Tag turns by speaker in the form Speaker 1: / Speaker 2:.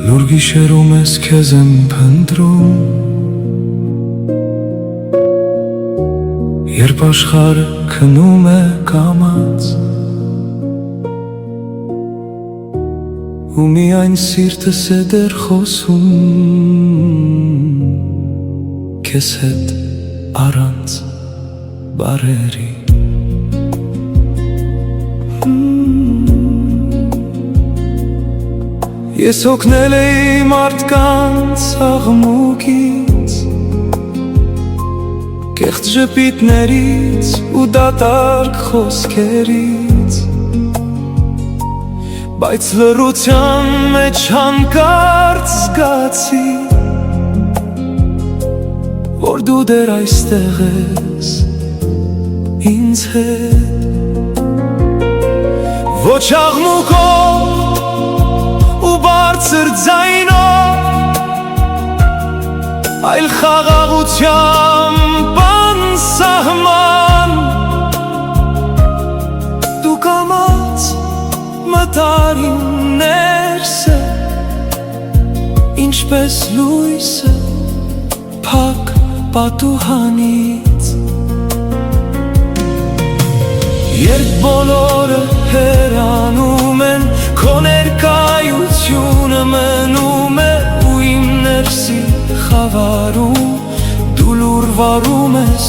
Speaker 1: Լուր գիշերում ես քեզ եմ փնտրում, երբ աշխարհը քնում է կամաց, ու միայն սիրտս է դեռ խոսում քեզ հետ առանց բարերի։ Ես հոգնել էի մարդկանց աղմուկից, կեղծ ժպիտներից ու դատարկ խոսքերից, բայց լռության մեջ հանկարծ զգացի, որ դու դեռ այստեղ ես ինձ հետ։ Ոչ աղմուկով ու բարձր ձայնով, այլ խաղաղությամբ անսահման, դու կամաց մտար իմ ներսը, ինչպես լույսը փակ պատուհանից։ Երբ բոլորը հեռանում են, քո ներկայությունը մնում է ու իմ ներսի խավարում, դու լուր վարում ես